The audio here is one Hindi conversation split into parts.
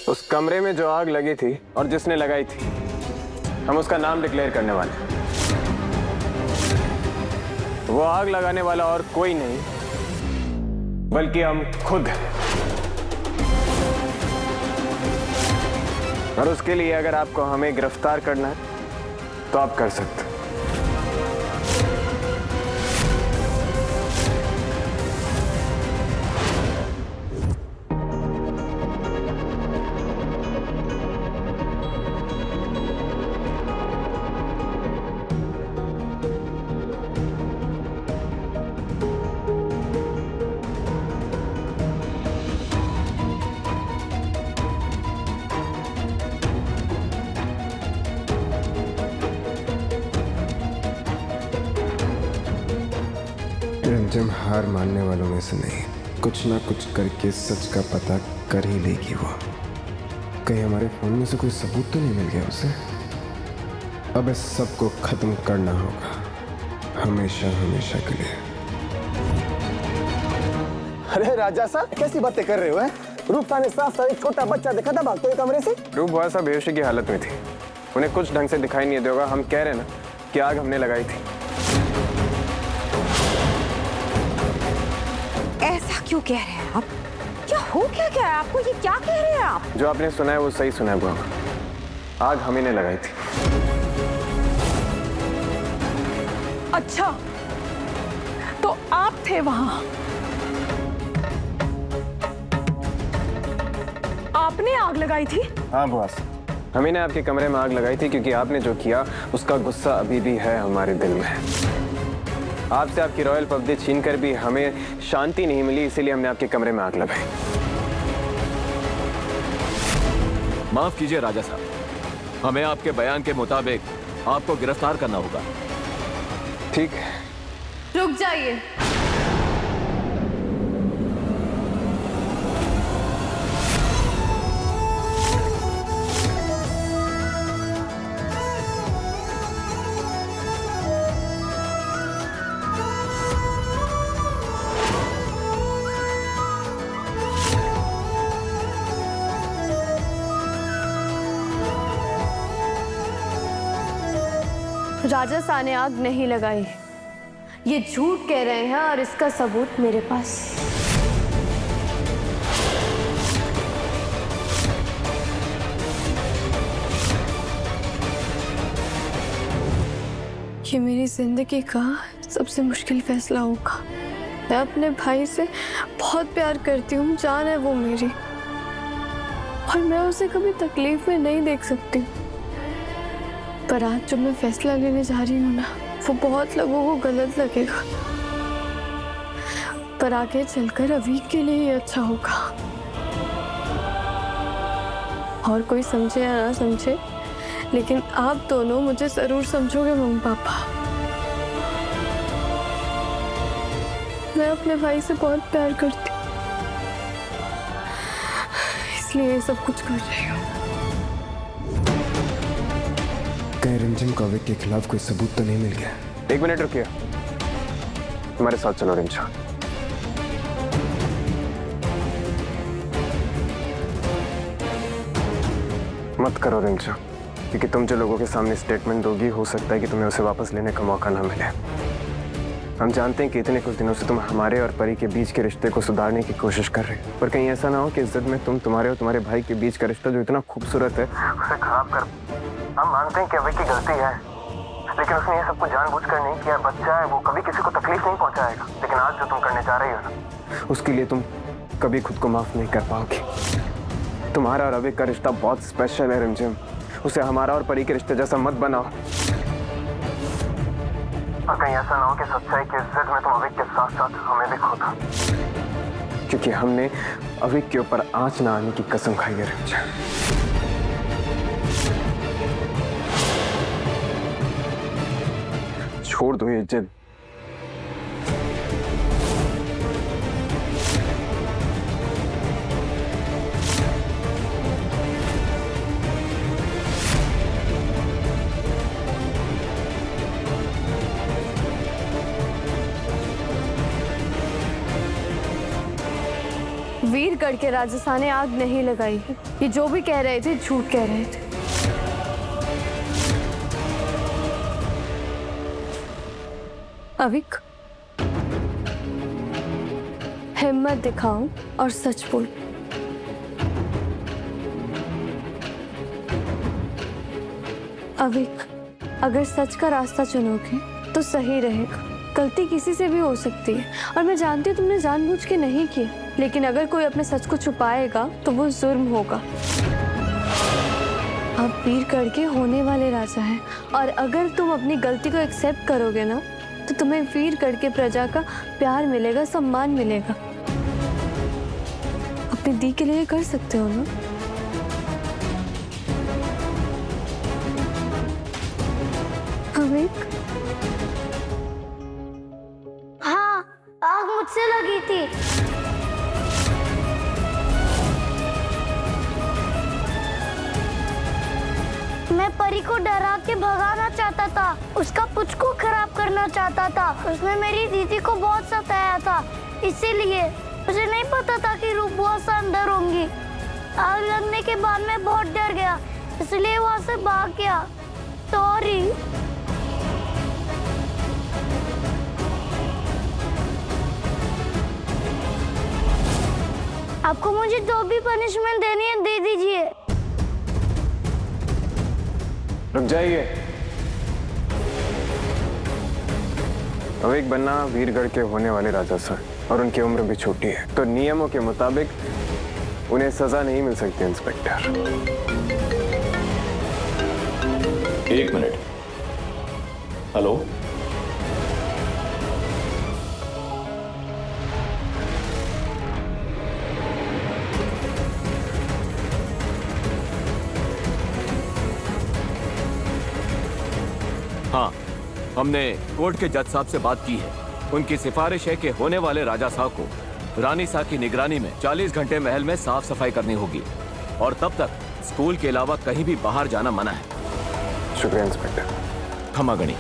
उस कमरे में जो आग लगी थी और जिसने लगाई थी, हम उसका नाम डिक्लेयर करने वाले हैं। वो आग लगाने वाला और कोई नहीं बल्कि हम खुद हैं। और उसके लिए अगर आपको हमें गिरफ्तार करना है तो आप कर सकते हैं। रंजम हार मानने वालों में से नहीं, कुछ ना कुछ करके सच का पता कर ही लेगी वो। कहीं हमारे फोन में से कोई सबूत तो नहीं मिल गया उसे। अब इस सब को खत्म करना होगा, हमेशा हमेशा के लिए। अरे राजा साहब कैसी बातें कर रहे हो? रूपसा ने साफ साफ एक छोटा बच्चा देखा था भागते हुए कमरे से। रूप बहुत सा बेहोशी की हालत में थी, उन्हें कुछ ढंग से दिखाई नहीं देगा। हम कह रहे हैं ना कि आग हमने लगाई थी। ऐसा क्यों कह रहे हैं आप? क्या हो क्या क्या है आपको? ये क्या कह रहे हैं आप? जो आपने सुना है वो सही सुना है बुआ। आग हम ही ने लगाई थी। अच्छा, तो आप थे वहां? आपने आग लगाई थी? हाँ बॉस, हम ही ने आपके कमरे में आग लगाई थी क्योंकि आपने जो किया उसका गुस्सा अभी भी है हमारे दिल में। आपसे आपकी रॉयल पब्लिक छीन कर भी हमें शांति नहीं मिली, इसीलिए हमने आपके कमरे में आग लगाई। माफ कीजिए राजा साहब, हमें आपके बयान के मुताबिक आपको गिरफ्तार करना होगा। ठीक है। रुक जाइए। राजा सा ने आग नहीं लगाई, ये झूठ कह रहे हैं और इसका सबूत मेरे पास। ये मेरी जिंदगी का सबसे मुश्किल फैसला होगा। मैं अपने भाई से बहुत प्यार करती हूँ, जान है वो मेरी, और मैं उसे कभी तकलीफ में नहीं देख सकती। पर आज जो मैं फैसला लेने जा रही हूँ ना, वो बहुत लोगों को गलत लगेगा, पर आगे चलकर अभी के लिए ही अच्छा होगा। और कोई समझे या ना समझे, लेकिन आप दोनों मुझे जरूर समझोगे मम्मी पापा। मैं अपने भाई से बहुत प्यार करती हूँ, इसलिए ये सब कुछ कर रही हूँ। कहीं रंजम को अविक के खिलाफ कोई सबूत तो नहीं मिल गया? एक मिनट रुकिए, हमारे साथ चलो रिंचा। मत करो रिंचा, क्योंकि तुम जो लोगों के सामने स्टेटमेंट दोगी हो सकता है कि तुम्हें उसे वापस लेने का मौका ना मिले। हम जानते हैं कि इतने कुछ दिनों से तुम हमारे और परी के बीच के रिश्ते को सुधारने की कोशिश कर रहे हो, पर कहीं ऐसा ना हो कि इज्जत में तुम तुम्हारे और तुम्हारे भाई के बीच का रिश्ता जो इतना खूबसूरत है उसे खराब कर। हम मानते हैं कि अभी की गलती है, लेकिन उसने ये सब कुछ जानबूझकर नहीं किया। बच्चा है, वो कभी किसी को तकलीफ नहीं पहुंचाएगा। लेकिन आज जो तुम करने जा रही हो ना, उसके लिए तुम कभी खुद को माफ नहीं कर पाओगी। तुम्हारा और अविक का रिश्ता बहुत स्पेशल है रिमझिम, उसे हमारा और परी के रिश्ते जैसा मत बनाओ। और कहीं ऐसा ना हो कि सच्चाई की इज्जत में तुम अविक के साथ साथ हमें भी खो दो, क्योंकि हमने अविक के ऊपर आंच ना आने की कसम खाई है रिमझिम। छोड़ दो ये जिद। वीरगढ़ के राजसा ने आग नहीं लगाई है। ये जो भी कह रहे थे झूठ कह रहे थे। अविक, हिम्मत दिखाओ और सच बोल। अविक, अगर सच का रास्ता चुनोगे तो सही रहेगा। गलती किसी से भी हो सकती है और मैं जानती हूँ तुमने जानबूझ के नहीं की, लेकिन अगर कोई अपने सच को छुपाएगा तो वो जुर्म होगा। आप वीरगढ़ के होने वाले राजा हैं और अगर तुम अपनी गलती को एक्सेप्ट करोगे ना तो तुम्हें वीरगढ़ के प्रजा का प्यार मिलेगा, सम्मान मिलेगा। अपनी दी के लिए कर सकते हो ना। अविक, हाँ, आग मुझसे लगी थी। मैं परी को डरा के भगाना चाहता था, उसका पुच को खराब करना चाहता था। उसने मेरी दीदी को बहुत सताया था, इसीलिए मुझे नहीं पता था कि रूप बहुत शानदार होंगी। आग लगने के बाद मैं बहुत डर गया, इसलिए वहां से भाग गया। सॉरी। आपको मुझे जो भी पनिशमेंट देनी है दे दीजिए। रुक जाइए। अविक बनना वीरगढ़ के होने वाले राजा सर और उनकी उम्र भी छोटी है, तो नियमों के मुताबिक उन्हें सजा नहीं मिल सकती। Inspector, 1 minute. हेलो, हाँ, हमने कोर्ट के जज साहब से बात की है। उनकी सिफारिश है कि होने वाले राजा साहब को रानी साहब की निगरानी में 40 घंटे महल में साफ सफाई करनी होगी और तब तक स्कूल के अलावा कहीं भी बाहर जाना मना है। शुक्रिया इंस्पेक्टर। खमागणी।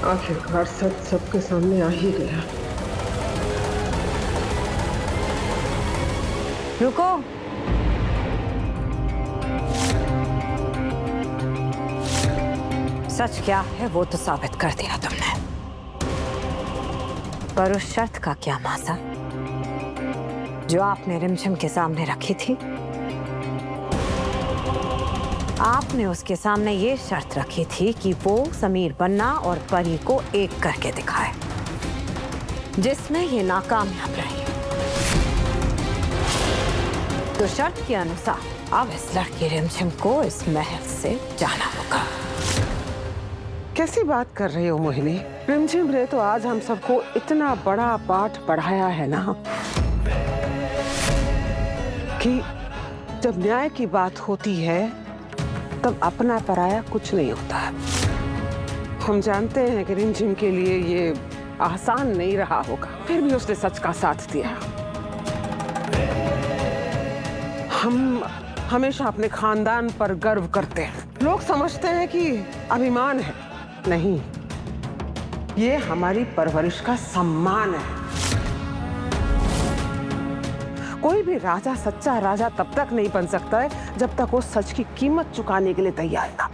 आखिरकार सच सबके सामने आ ही गया। रुको। सच क्या है वो तो साबित कर दिया तुमने, पर उस शर्त का क्या मासा जो आपने रिमझिम के सामने रखी थी? आपने उसके सामने ये शर्त रखी थी कि वो समीर बन्ना और परी को एक करके दिखाए, जिसमें ये नाकामयाब रही। तो शर्त के अनुसार अब इस लड़की रिमझिम को इस महल से जाना होगा। कैसी बात कर रही हो मोहिनी? रिमझिम रे तो आज हम सबको इतना बड़ा पाठ पढ़ाया है ना कि जब न्याय की बात होती है तब अपना पराया कुछ नहीं होता है। हम जानते हैं कि रिमझिम के लिए ये आसान नहीं रहा होगा, फिर भी उसने सच का साथ दिया। हम हमेशा अपने खानदान पर गर्व करते हैं। लोग समझते हैं कि अभिमान है, नहीं, ये हमारी परवरिश का सम्मान है। कोई भी राजा सच्चा राजा तब तक नहीं बन सकता है जब तक वो सच की कीमत चुकाने के लिए तैयार था।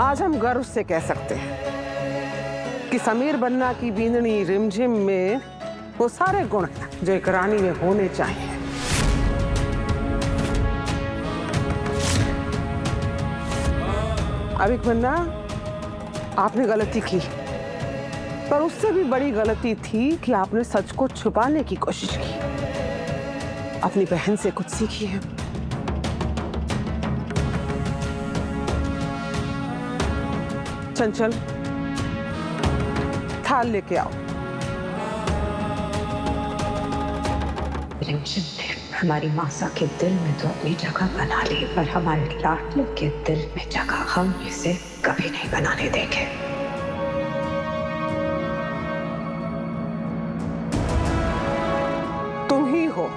आज हम गर्व से कह सकते हैं कि समीर बन्ना की बींदनी रिमझिम में वो सारे गुण हैं जो एक रानी में होने चाहिए। अविक बन्ना, आपने गलती की, पर उससे भी बड़ी गलती थी कि आपने सच को छुपाने की कोशिश की। अपनी बहन से कुछ सीखी है। चंचल, थाल लेके आओ। रिमझिम देखना। हमारी मासा के दिल में तो अपनी जगह बना ली, पर हमारे लाडले के दिल में जगह हम इसे कभी नहीं बनाने देंगे। तुम ही हो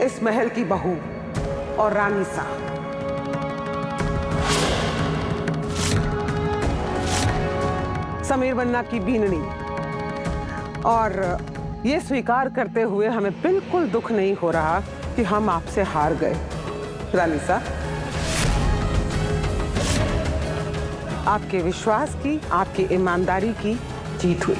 इस महल की बहू और रानी सा। समीर बन्ना की बीननी। और ये स्वीकार करते हुए हमें बिल्कुल दुख नहीं हो रहा कि हम आपसे हार गए। रानी सा, आपके विश्वास की, आपकी ईमानदारी की जीत हुई।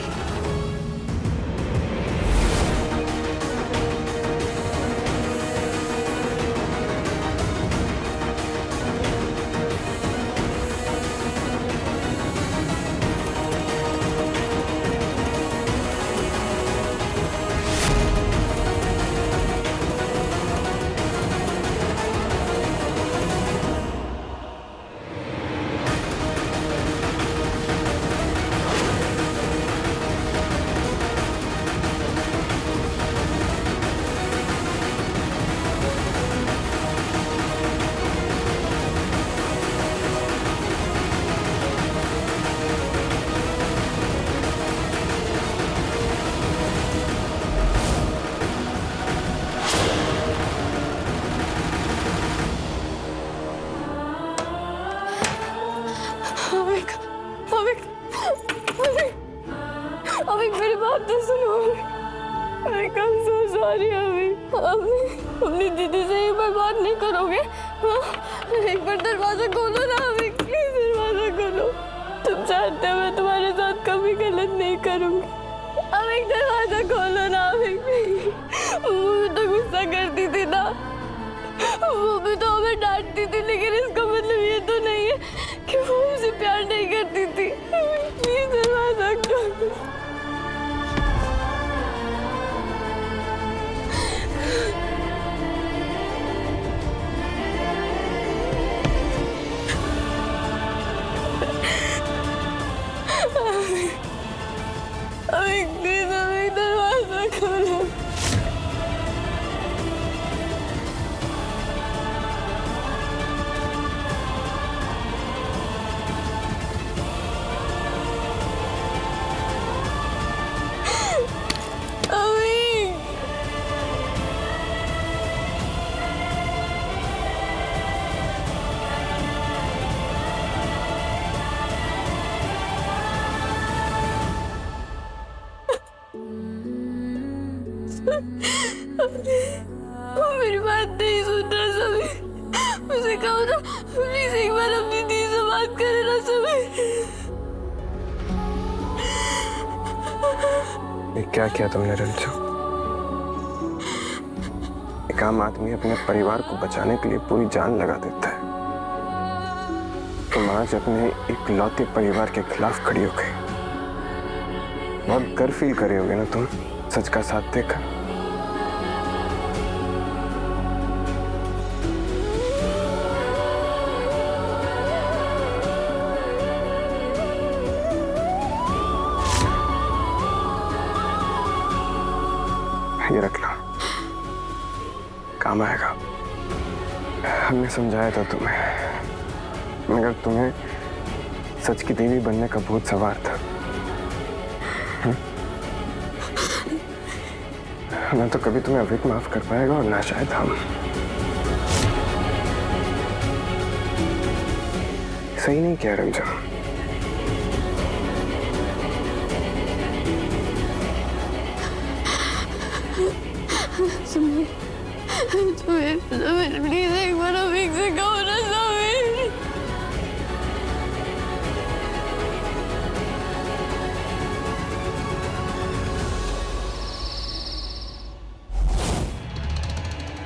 अभी मेरी बात तो सुनो। I'm so sorry अभी। अपनी दीदी से ही मैं बात नहीं करोगे? एक बार दरवाजा खोलो ना अभी, प्लीज दरवाजा खोलो। तुम जानते हो मैं तुम्हारे साथ कभी गलत नहीं करूंगी। अब एक दरवाजा खोलो ना अभी। वो भी तो गुस्सा करती थी ना, वो भी तो हमें डांटती थी, लेकिन इसका मतलब ये तो नहीं है कि वो मुझसे प्यार नहीं करती थी। प्लीज दरवाजा खोलो। प्लीज हमें दरवाजा खोलो। मेरी बात नहीं सुन रहा सभी। मुझे कहो ना प्लीज एक बार अपनी दी से बात करे ना सभी। ये क्या किया तुमने रंजू? एक आम आदमी अपने परिवार को बचाने के लिए पूरी जान लगा देता है। तुम आज अपने इकलौते परिवार के खिलाफ खड़ी हो गई। बहुत गर्व फील कर रहे होगे ना तुम सच का साथ देकर। ये रख लो, काम आएगा। हमने समझाया था तुम्हें, मगर तुम्हें सच की देवी बनने का बहुत सवार था। ना तो कभी तुम्हें अविक माफ कर पाएगा और ना शायद हम। सही नहीं किया रंजन। प्लीज एक बार अविक से कहो ना समीर।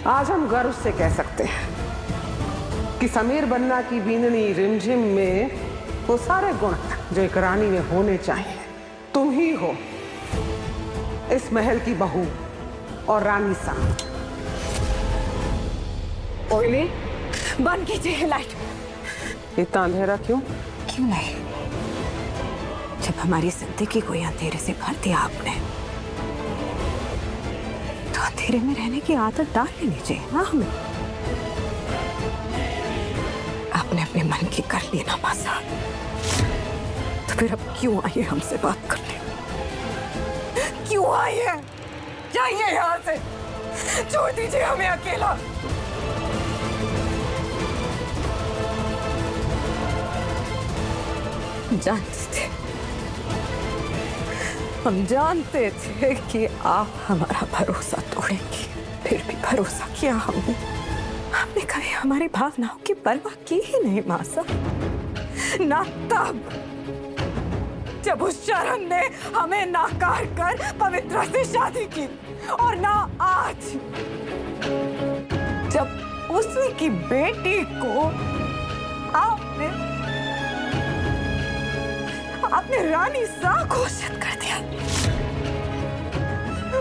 आज हम गर्व से कह सकते हैं कि समीर बन्ना की बीननी रिमझिम में वो सारे गुण जो एक रानी में होने चाहिए तुम ही हो। इस महल की बहू और रानी सा। ओइली, बंद कीजिए लाइट। इतना अंधेरा क्यों? क्यों नहीं? जब हमारी जिंदगी को अंधेरे से भर दिया आपने, तो अंधेरे में रहने की आदत डाल लेनी चाहिए ना हमें। आपने अपने मन की कर ली ना मासा, तो फिर अब क्यों आई है हमसे बात करने? क्यों आई है? जाइए यहाँ से, छोड़ दीजिए हमें अकेला। जानते थे, हम जानते थे कि आप हमारा भरोसा तोड़ेंगे, फिर भी भरोसा किया हमने। हमने कभी हमारी भावनाओं की परवाह की ही नहीं मासा। ना तब जब उस शरण ने हमें नाकार कर पवित्र से शादी की, और ना आज जब उसी की बेटी को आपने रानी सा घोषित कर दिया।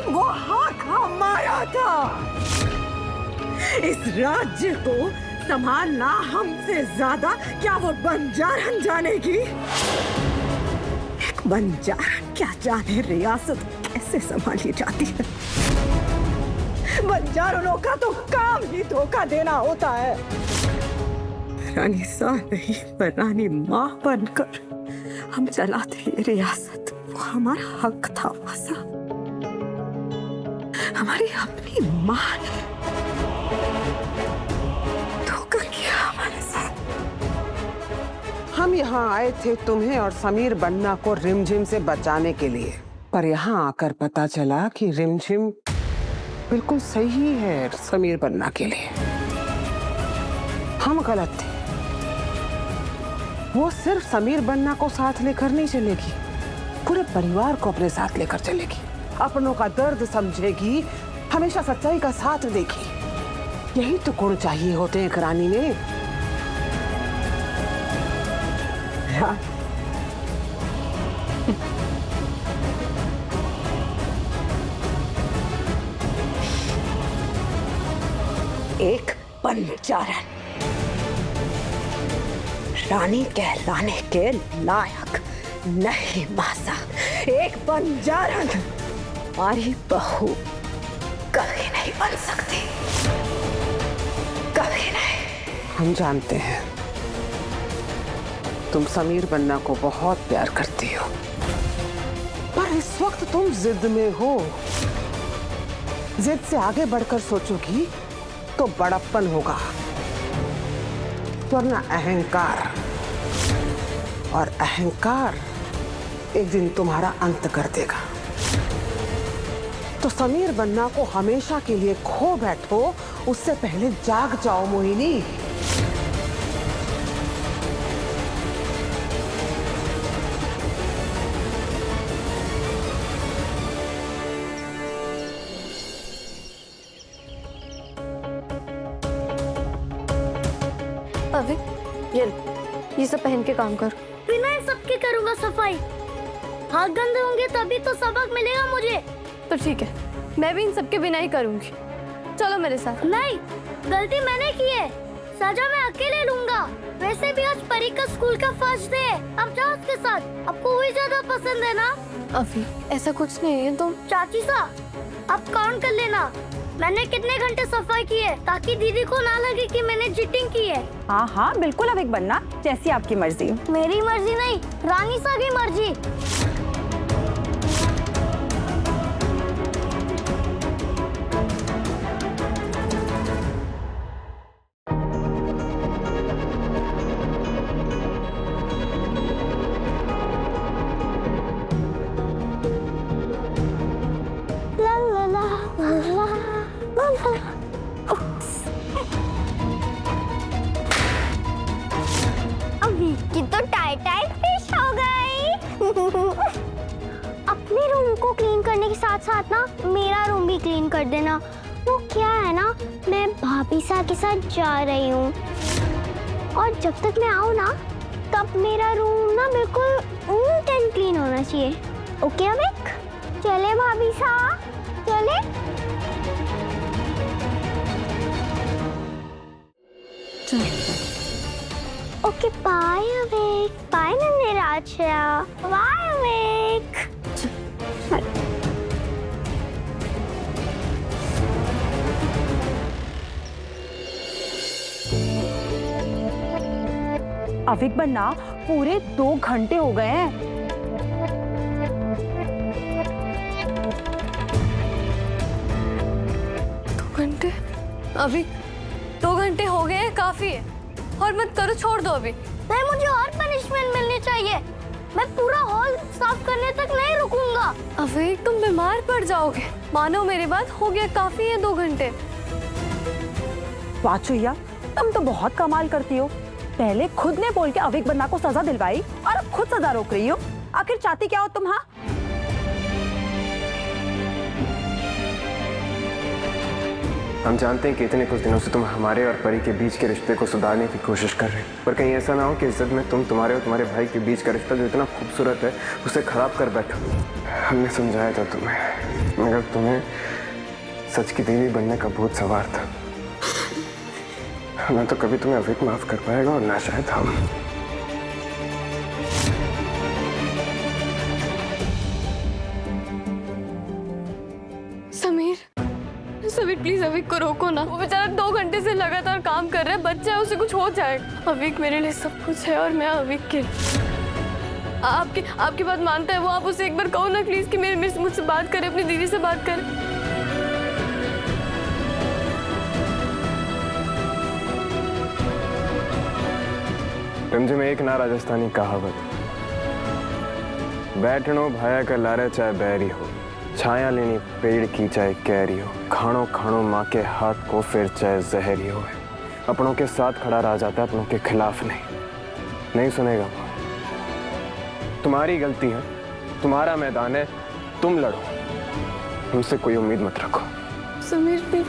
वो हक हमारा था। इस राज्य को संभालना हमसे ज्यादा क्या वो बंजारन जानेगी? एक बंजारन क्या जाने रियासत कैसे संभाली जाती है? बंजारों का तो काम ही धोखा देना होता है। रानी सा नहीं पर रानी माँ बनकर हम चलाते ये रियासत, वो हमारा हक था मासा। हमारी अपनी माँ ने धोखा किया हमारे साथ। हम यहाँ आए थे तुम्हें और समीर बन्ना को रिमझिम से बचाने के लिए, पर यहाँ आकर पता चला कि रिमझिम बिल्कुल सही है समीर बन्ना के लिए। हम गलत थे। वो सिर्फ समीर बन्ना को साथ लेकर नहीं चलेगी, पूरे परिवार को अपने साथ लेकर चलेगी। अपनों का दर्द समझेगी, हमेशा सच्चाई का साथ देगी। यही तो गुण चाहिए होते हैं एक रानी में। एक बंजारन रानी कहलाने के लायक नहीं मासा। एक बंजारन हमारी बहू कभी नहीं बन सकती, कभी नहीं। हम जानते हैं तुम समीर बन्ना को बहुत प्यार करती हो, पर इस वक्त तुम जिद में हो। जिद से आगे बढ़कर सोचोगी तो बड़प्पन होगा, वरना अहंकार, और अहंकार एक दिन तुम्हारा अंत कर देगा। तो समीर बन्ना को हमेशा के लिए खो बैठो, उससे पहले जाग जाओ मोहिनी। अभी ये सब पहन के काम कर। बिना इन सबके करूंगा सफाई। हाथ गंदे होंगे तभी तो सबक मिलेगा मुझे। तो ठीक है, मैं भी इन सबके बिना ही करूंगी। चलो मेरे साथ। नहीं, गलती मैंने की है, सजा मैं अकेले लूंगा। वैसे भी आज परी का स्कूल का फर्स्ट डे है। अब जाओ उसके साथ, आपको वही ज्यादा पसंद है ना? अभी ऐसा कुछ नहीं है। तुम चाची सा, आप काउंट कर लेना मैंने कितने घंटे सफाई की है, ताकि दीदी को ना लगे कि मैंने चीटिंग की है। हाँ हाँ बिल्कुल अविक बनना, जैसी आपकी मर्जी। मेरी मर्जी नहीं, रानी सा की मर्जी। अभी की तो टाइट फिश हो गई। अपने रूम को क्लीन करने के साथ साथ ना मेरा रूम भी क्लीन कर देना। वो क्या है ना, मैं भाभी सा के साथ जा रही हूँ, और जब तक मैं आऊँ ना तब मेरा रूम ना बिल्कुल नीट एंड क्लीन होना चाहिए। ओके अमिक, चले भाभी सा, चले। ओके बाय अविक, बाय नन्हे राजा, बाय अविक। अविक बन्ना, पूरे 2 घंटे हो गए हैं। घंटे? अभी 2 घंटे हो गए हैं, काफी है। और मत करो, छोड़ दो अभी। नहीं, मुझे और पनिशमेंट मिलनी चाहिए। मैं पूरा हॉल साफ करने तक नहीं रुकूंगा। अभी तुम बीमार पड़ जाओगे। मानो मेरी बात, हो गया, काफी है 2 घंटे। वाह चुईया, तुम तो बहुत कमाल करती हो। पहले खुद ने बोल के अविक बन्ना को सजा दिलवाई और अब खुद सजा रोक रही हो। आखिर चाहती क्या हो तुम? हाँ, हम जानते हैं कि इतने कुछ दिनों से तुम हमारे और परी के बीच के रिश्ते को सुधारने की कोशिश कर रहे हो, पर कहीं ऐसा ना हो कि इज्जत में तुम तुम्हारे और तुम्हारे भाई के बीच का रिश्ता जो इतना खूबसूरत है उसे खराब कर बैठो। हमने समझाया था तुम्हें, मगर तुम्हें सच की देवी बनने का भूत सवार था। ना तो कभी तुम्हें अविक माफ कर पाएगा और ना शायद हम। समीर प्लीज अविक को रोको ना। वो बेचारा 2 घंटे से लगातार काम कर रहा है। बच्चा है, उसे कुछ हो जाएगा। अविक मेरे लिए सब कुछ है और मैं अविक के आपकी बात मानता है वो। आप उसे एक बार कहो ना प्लीज कि मुझसे बात करे, अपनी दीदी से बात करे। रिमझिम एक ना राजस्थानी कहावत, बैठनो भाया का लारे चाहे बैरी हो, छाया लेनी पेड़ की चाहे कैरी हो, खानो खानो माँ के हाथ को फिर चाहे जहरी हो। अपनों के साथ खड़ा रह जाता है, अपनों के खिलाफ नहीं सुनेगा वो। तुम्हारी गलती है, तुम्हारा मैदान है, तुम लड़ो, हमसे कोई उम्मीद मत रखो। समीर प्लीज।